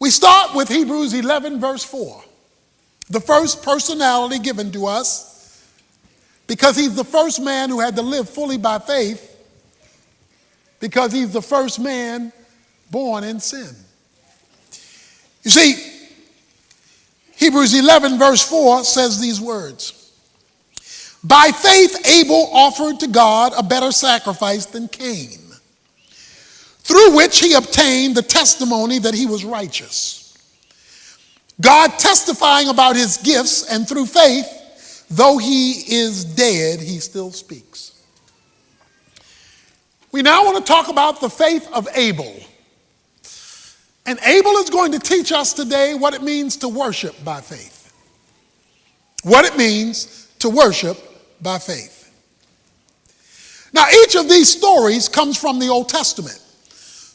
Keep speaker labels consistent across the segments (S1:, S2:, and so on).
S1: We start with Hebrews 11, verse 4. The first personality given to us, because he's the first man who had to live fully by faith, because he's the first man born in sin. You see, Hebrews 11, verse 4 says these words. By faith, Abel offered to God a better sacrifice than Cain, through which he obtained the testimony that he was righteous. God testifying about his gifts, and through faith, though he is dead, he still speaks. We now want to talk about the faith of Abel. And Abel is going to teach us today what it means to worship by faith. What it means to worship by faith. Now, each of these stories comes from the Old Testament.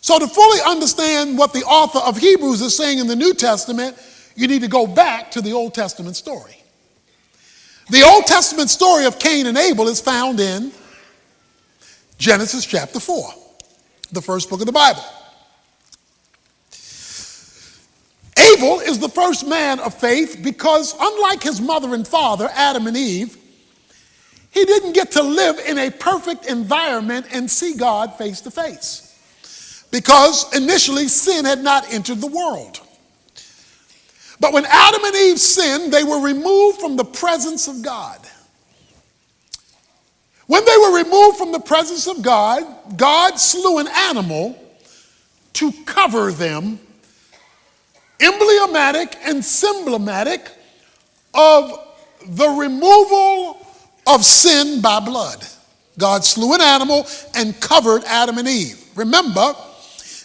S1: So to fully understand what the author of Hebrews is saying in the New Testament, you need to go back to the Old Testament story. The Old Testament story of Cain and Abel is found in Genesis chapter 4, the first book of the Bible. Abel is the first man of faith because, unlike his mother and father, Adam and Eve, he didn't get to live in a perfect environment and see God face to face. Because initially sin had not entered the world. But when Adam and Eve sinned, they were removed from the presence of God. When they were removed from the presence of God, God slew an animal to cover them, emblematic and symbolic of the removal of sin by blood. God slew an animal and covered Adam and Eve. Remember,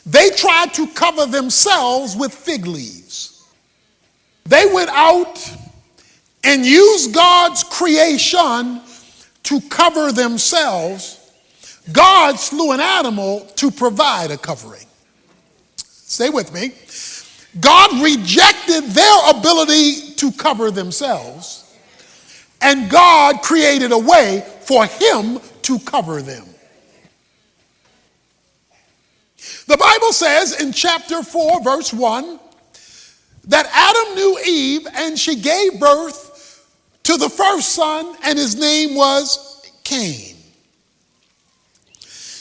S1: they tried to cover themselves with fig leaves. They went out and used God's creation to cover themselves. God slew an animal to provide a covering. Stay with me. God rejected their ability to cover themselves, and God created a way for him to cover them. The Bible says in chapter 4, verse 1, that Adam knew Eve, and she gave birth to the first son, and his name was Cain.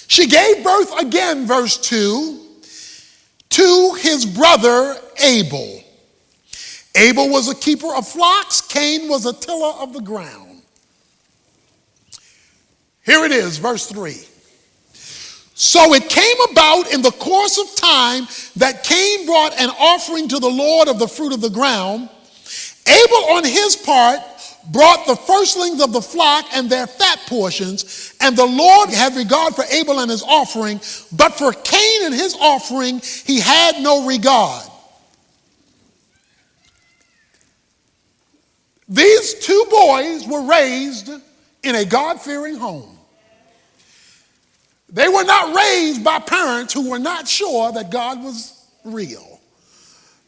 S1: She gave birth again, verse 2, to his brother Abel. Abel was a keeper of flocks. Cain was a tiller of the ground. Here it is, verse 3. So it came about in the course of time that Cain brought an offering to the Lord of the fruit of the ground. Abel, on his part, brought the firstlings of the flock and their fat portions, and the Lord had regard for Abel and his offering, but for Cain and his offering he had no regard. These two boys were raised in a God-fearing home. They were not raised by parents who were not sure that God was real.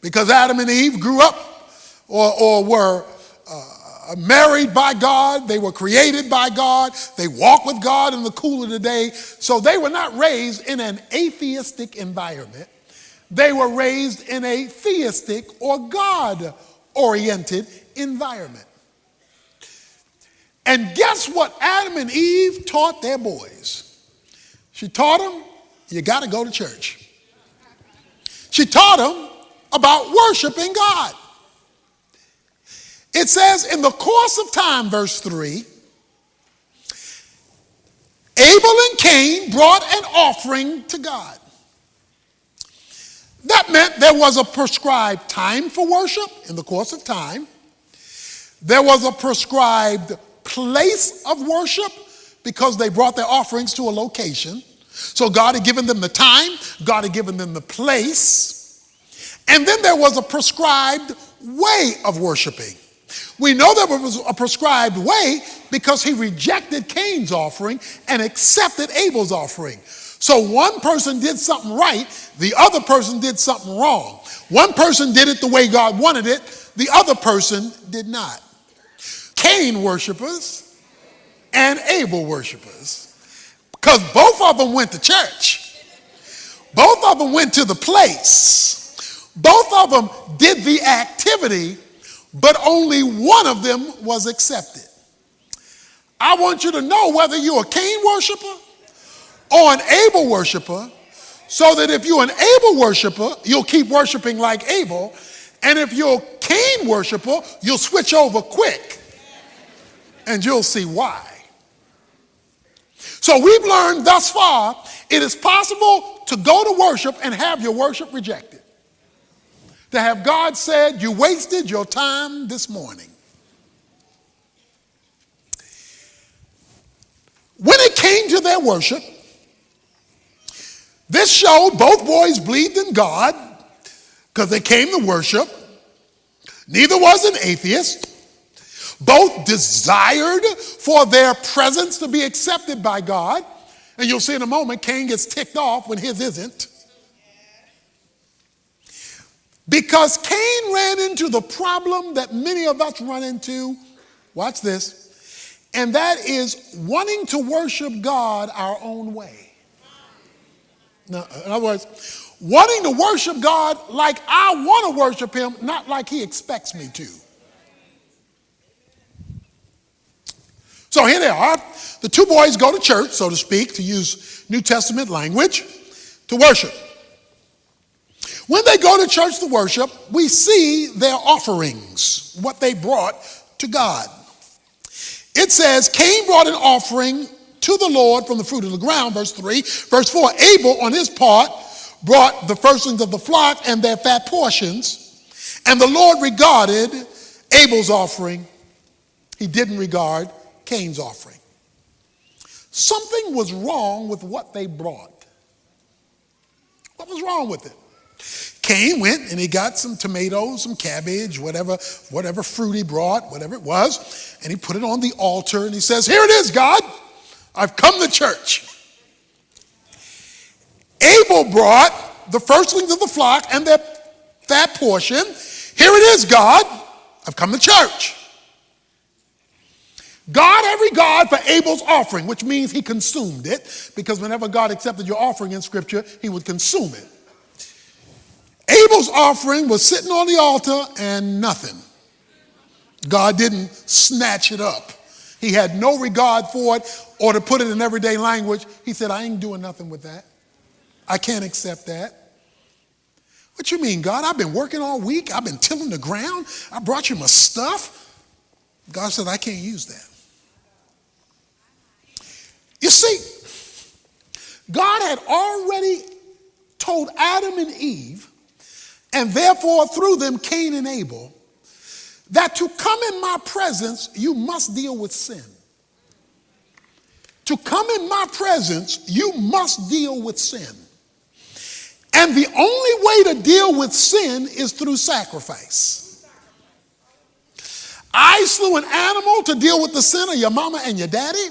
S1: Because Adam and Eve grew up or were married by God. They were created by God. They walked with God in the cool of the day. So they were not raised in an atheistic environment. They were raised in a theistic or God-oriented environment. And guess what Adam and Eve taught their boys? She taught them, you got to go to church. She taught them about worshiping God. It says in the course of time, verse 3, Abel and Cain brought an offering to God. That meant there was a prescribed time for worship in the course of time. There was a prescribed place of worship because they brought their offerings to a location. So God had given them the time, God had given them the place, and then there was a prescribed way of worshiping. We know there was a prescribed way because he rejected Cain's offering and accepted Abel's offering. So one person did something right, the other person did something wrong. One person did it the way God wanted it, the other person did not. Cain worshipers and Abel worshipers. Because both of them went to church. Both of them went to the place. Both Both of them did the activity, but only one of them was accepted. I want you to know whether you're a Cain worshiper or an Abel worshiper, so that if you're an Abel worshiper, you'll keep worshiping like Abel, and if you're a Cain worshiper, you'll switch over quick, and you'll see why. So we've learned thus far, it is possible to go to worship and have your worship rejected. To have God said, you wasted your time this morning. When it came to their worship, this showed both boys believed in God because they came to worship. Neither was an atheist. Both desired for their presence to be accepted by God. And you'll see in a moment, Cain gets ticked off when his isn't. Because Cain ran into the problem that many of us run into, watch this, and that is wanting to worship God our own way. Now, in other words, wanting to worship God like I want to worship him, not like he expects me to. So here they are. The two boys go to church, so to speak, to use New Testament language, to worship. When they go to church to worship, we see their offerings, what they brought to God. It says, Cain brought an offering to the Lord from the fruit of the ground, verse 3. Verse 4, Abel, on his part, brought the firstlings of the flock and their fat portions. And the Lord regarded Abel's offering. He didn't regard Cain's offering. Something was wrong with what they brought. What was wrong with it? Cain went and he got some tomatoes, some cabbage, whatever fruit he brought, whatever it was, and he put it on the altar and he says, here it is, God, I've come to church. Abel brought the firstlings of the flock and their fat portion. Here it is, God, I've come to church. God had regard for Abel's offering, which means he consumed it, because whenever God accepted your offering in Scripture, he would consume it. Abel's offering was sitting on the altar and nothing. God didn't snatch it up. He had no regard for it, or to put it in everyday language, he said, I ain't doing nothing with that. I can't accept that. What you mean, God? I've been working all week. I've been tilling the ground. I brought you my stuff. God said, I can't use that. You see, God had already told Adam and Eve, and therefore through them Cain and Abel, that to come in my presence, you must deal with sin. To come in my presence, you must deal with sin. And the only way to deal with sin is through sacrifice. I slew an animal to deal with the sin of your mama and your daddy.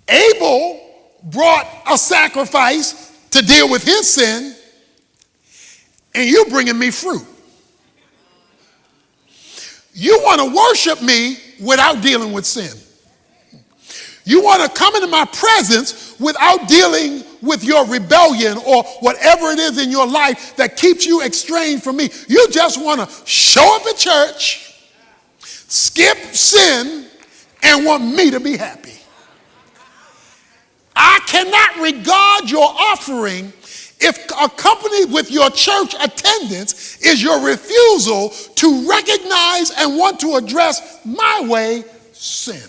S1: Abel brought a sacrifice to deal with his sin, and you're bringing me fruit. You want to worship me without dealing with sin. You want to come into my presence without dealing with your rebellion or whatever it is in your life that keeps you estranged from me. You just want to show up at church, skip sin, and want me to be happy. I cannot regard your offering if accompanied with your church attendance is your refusal to recognize and want to address my way sin.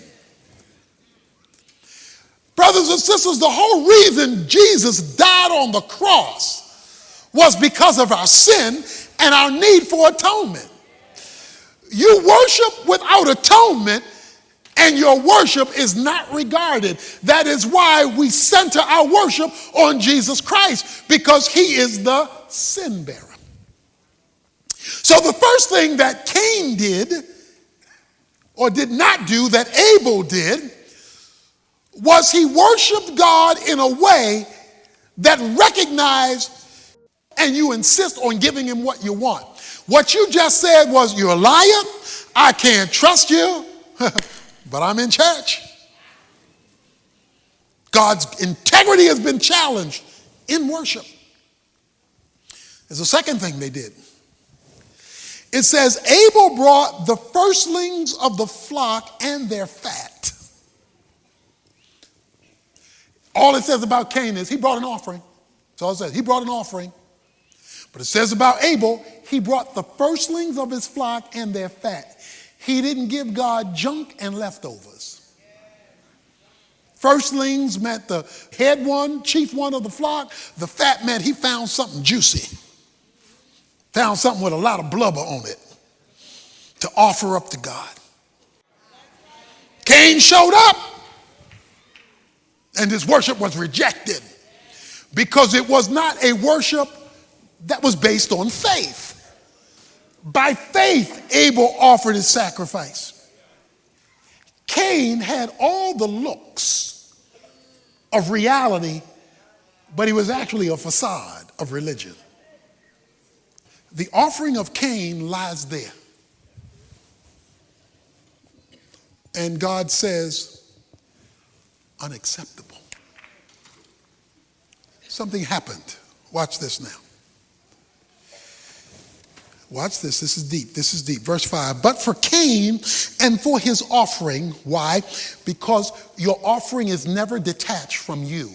S1: Brothers and sisters, the whole reason Jesus died on the cross was because of our sin and our need for atonement. You worship without atonement, and your worship is not regarded. That is why we center our worship on Jesus Christ, because he is the sin bearer. So the first thing that Cain did, or did not do, that Abel did, was he worshiped God in a way that recognized, and you insist on giving him what you want. What you just said was, you're a liar, I can't trust you, but I'm in church. God's integrity has been challenged in worship. There's a second thing they did. It says, Abel brought the firstlings of the flock and their fat. All it says about Cain is he brought an offering. That's all it says. He brought an offering. But it says about Abel, he brought the firstlings of his flock and their fat. He didn't give God junk and leftovers. Firstlings meant the head one, chief one of the flock. The fat meant he found something juicy. Found something with a lot of blubber on it to offer up to God. Cain showed up, and his worship was rejected because it was not a worship that was based on faith. By faith, Abel offered his sacrifice. Cain had all the looks of reality, but he was actually a facade of religion. The offering of Cain lies there. And God says, unacceptable. Something happened. Watch this now. Watch this. This is deep. This is deep. Verse 5. But for Cain and for his offering, why? Because your offering is never detached from you.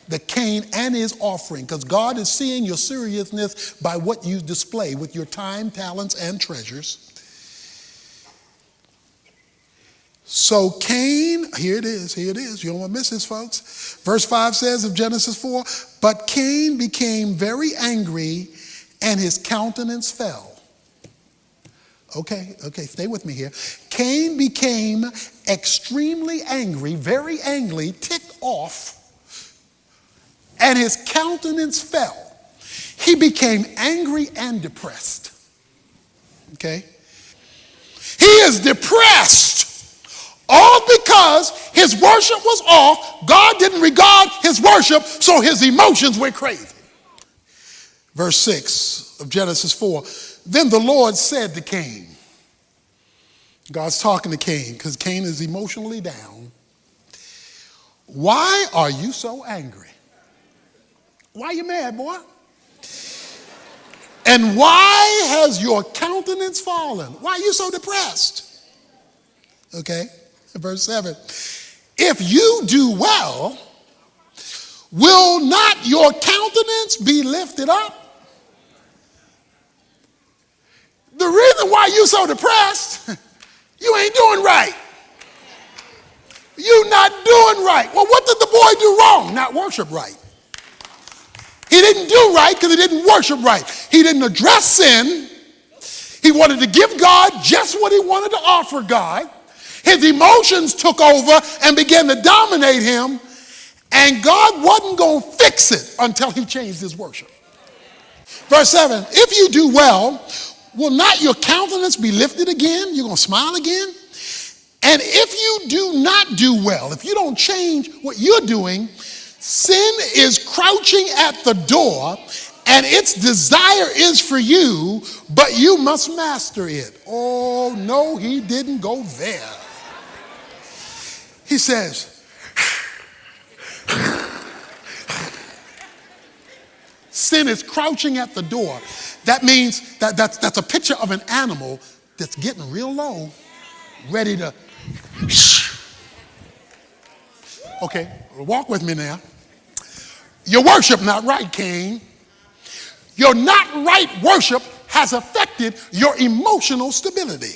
S1: The Cain and his offering, because God is seeing your seriousness by what you display with your time, talents, and treasures. So Cain, here it is, you don't want to miss this, folks. Verse 5 says of Genesis 4, but Cain became very angry and his countenance fell. Okay, stay with me here. Cain became extremely angry, very angry, ticked off, and his countenance fell. He became angry and depressed. Okay? He is depressed. All because his worship was off. God didn't regard his worship, so his emotions went crazy. Verse 6 of Genesis 4. Then the Lord said to Cain, God's talking to Cain because Cain is emotionally down. Why are you so angry? Why are you mad, boy? And why has your countenance fallen? Why are you so depressed? Okay, verse 7. If you do well, will not your countenance be lifted up? The reason why you're so depressed, you ain't doing right. You're not doing right. Well, what did the boy do wrong? Not worship right. He didn't do right because he didn't worship right. He didn't address sin. He wanted to give God just what he wanted to offer God. His emotions took over and began to dominate him. And God wasn't going to fix it until he changed his worship. Verse 7, if you do well, will not your countenance be lifted again? You're going to smile again? And if you do not do well, if you don't change what you're doing, sin is crouching at the door, and its desire is for you, but you must master it. Oh, no, he didn't go there. He says, sin is crouching at the door. That means that's a picture of an animal that's getting real low, ready to. Okay, walk with me now. Your worship not right, Cain. Your not right worship has affected your emotional stability.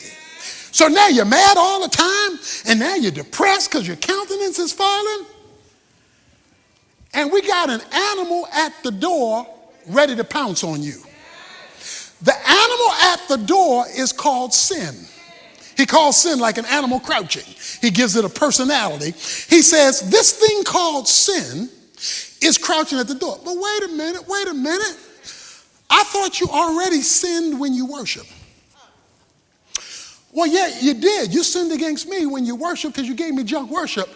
S1: So now you're mad all the time, and now you're depressed because your countenance is falling. And we got an animal at the door ready to pounce on you. The animal at the door is called sin. He calls sin like an animal crouching. He gives it a personality. He says, this thing called sin is crouching at the door. But wait a minute. I thought you already sinned when you worship. Well, yeah, you did. You sinned against me when you worshiped because you gave me junk worship.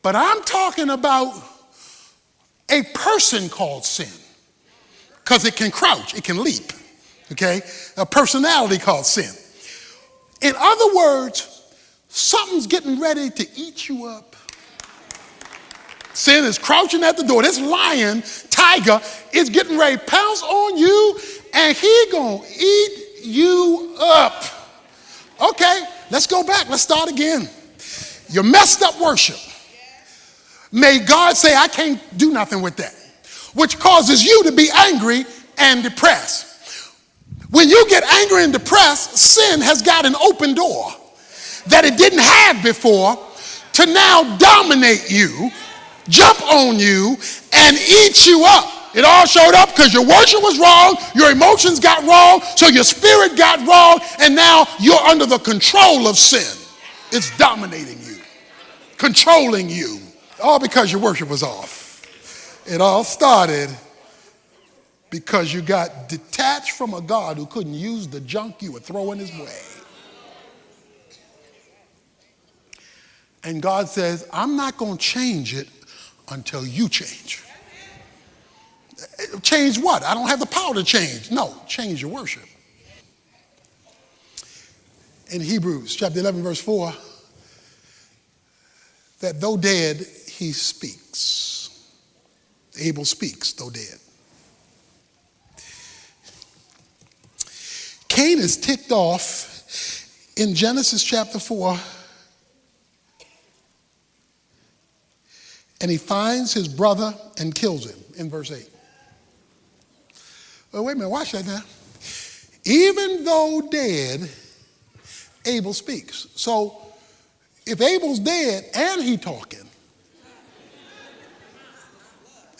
S1: But I'm talking about a person called sin because it can crouch, it can leap, okay? A personality called sin. In other words, something's getting ready to eat you up. Sin is crouching at the door. This lion, tiger, is getting ready to pounce on you, and he gonna eat you up. Okay, let's go back. Let's start again. Your messed up worship. May God say, I can't do nothing with that, which causes you to be angry and depressed. When you get angry and depressed, sin has got an open door that it didn't have before to now dominate you, jump on you, and eat you up. It all showed up because your worship was wrong, your emotions got wrong, so your spirit got wrong, and now you're under the control of sin. It's dominating you, controlling you, all because your worship was off. It all started because you got detached from a God who couldn't use the junk you were throwing his way. And God says, I'm not going to change it until you change. Change what? I don't have the power to change. No, change your worship. In Hebrews chapter 11, verse 4, that though dead, he speaks. Abel speaks, though dead. Cain is ticked off in Genesis chapter 4. And he finds his brother and kills him in verse 8. Well, wait a minute, watch that now. Even though dead, Abel speaks. So if Abel's dead and he talking,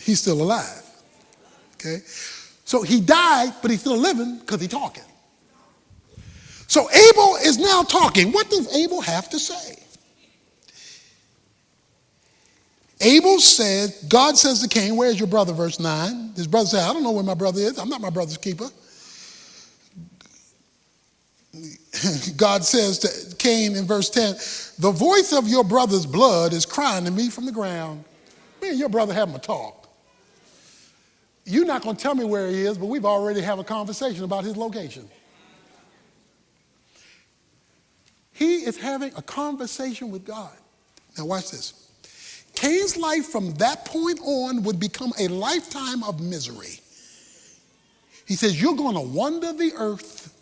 S1: he's still alive. Okay? So he died, but he's still living because he's talking. So Abel is now talking. What does Abel have to say? Abel said, God says to Cain, where's your brother, verse 9? His brother said, I don't know where my brother is. I'm not my brother's keeper. God says to Cain in verse 10, the voice of your brother's blood is crying to me from the ground. Me and your brother having a talk. You're not going to tell me where he is, but we've already had a conversation about his location. He is having a conversation with God. Now watch this. Cain's life from that point on would become a lifetime of misery. He says, you're going to wander the earth,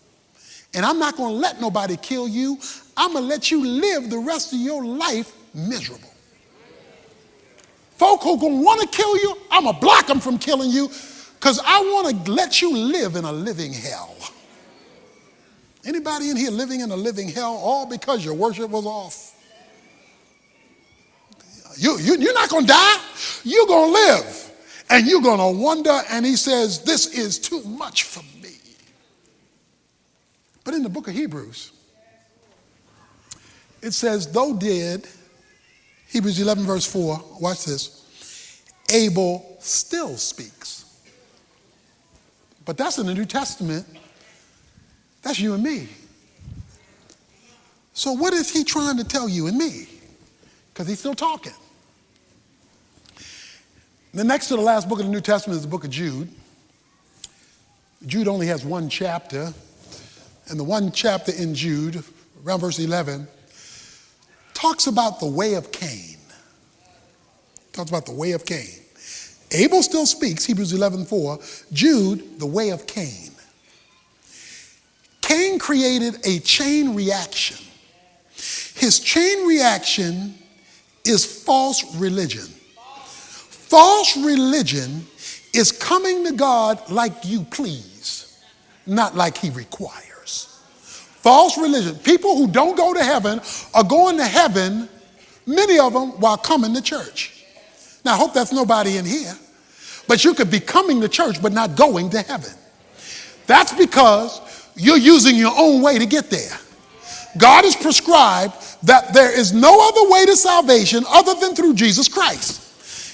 S1: and I'm not going to let nobody kill you. I'm going to let you live the rest of your life miserable. Folk who are going to want to kill you, I'm going to block them from killing you because I want to let you live in a living hell. Anybody in here living in a living hell all because your worship was off? You're not going to die. You're going to live. And you're going to wonder. And he says, this is too much for me. But in the book of Hebrews, it says, though dead, Hebrews 11 verse 4, watch this, Abel still speaks. But that's in the New Testament. That's you and me. So what is he trying to tell you and me? Because he's still talking. The next to the last book of the New Testament is the book of Jude. Jude only has one chapter. And the one chapter in Jude, around verse 11, talks about the way of Cain. Talks about the way of Cain. Abel still speaks, Hebrews 11:4. Jude, the way of Cain. Cain created a chain reaction. His chain reaction is false religion. False religion is coming to God like you please, not like he requires. False religion. People who don't go to heaven are going to heaven, many of them, while coming to church. Now, I hope that's nobody in here, but you could be coming to church but not going to heaven. That's because you're using your own way to get there. God has prescribed that there is no other way to salvation other than through Jesus Christ.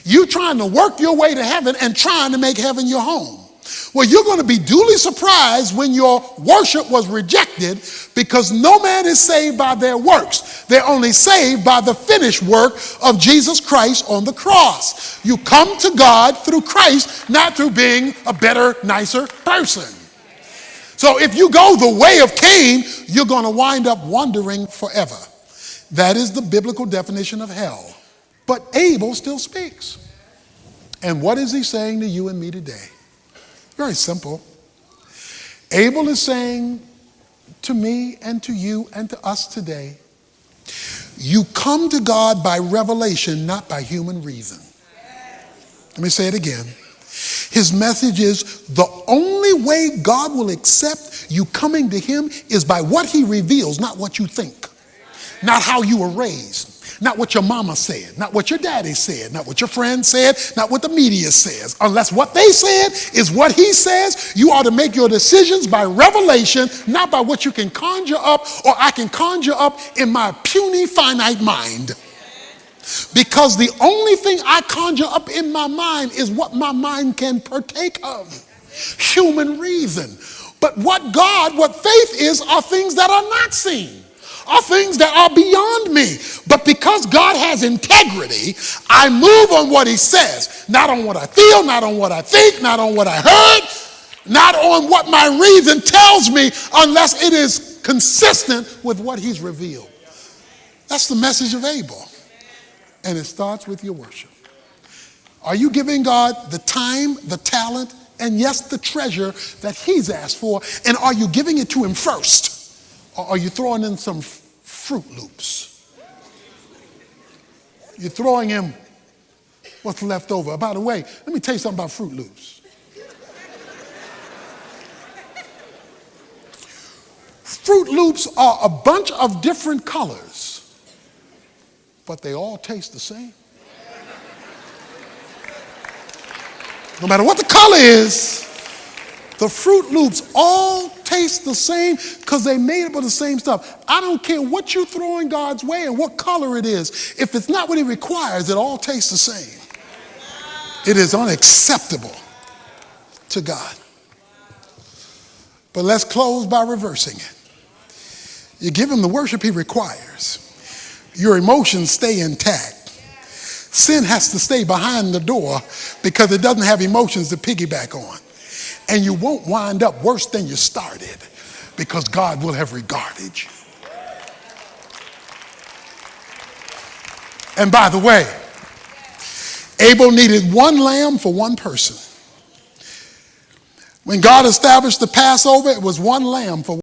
S1: You trying to work your way to heaven and trying to make heaven your home. Well, you're going to be duly surprised when your worship was rejected, because no man is saved by their works. They're only saved by the finished work of Jesus Christ on the cross. You come to God through Christ, not through being a better, nicer person. So if you go the way of Cain, you're going to wind up wandering forever. That is the biblical definition of hell. But Abel still speaks. And what is he saying to you and me today? Very simple. Abel is saying to me and to you and to us today, you come to God by revelation, not by human reason. Let me say it again. His message is the only way God will accept you coming to him is by what he reveals, not what you think, not how you were raised, not what your mama said, not what your daddy said, not what your friend said, not what the media says. Unless what they said is what he says, you ought to make your decisions by revelation, not by what you can conjure up or I can conjure up in my puny finite mind. Because the only thing I conjure up in my mind is what my mind can partake of. Human reason. But what faith is, are things that are not seen, are things that are beyond me. But because God has integrity, I move on what he says, not on what I feel, not on what I think, not on what I heard, not on what my reason tells me, unless it is consistent with what he's revealed. That's the message of Abel. And it starts with your worship. Are you giving God the time, the talent, and yes, the treasure that he's asked for? And are you giving it to him first? Or are you throwing in some Fruit Loops? You're throwing him what's left over. By the way, let me tell you something about Fruit Loops. Fruit Loops are a bunch of different colors, but they all taste the same. No matter what the color is, the Fruit Loops all taste the same because they made up of the same stuff. I don't care what you're throwing God's way and what color it is. If it's not what he requires, it all tastes the same. It is unacceptable to God. But let's close by reversing it. You give him the worship he requires. Your emotions stay intact. Sin has to stay behind the door because it doesn't have emotions to piggyback on. And you won't wind up worse than you started because God will have regarded you. And by the way, Abel needed one lamb for one person. When God established the Passover, it was one lamb for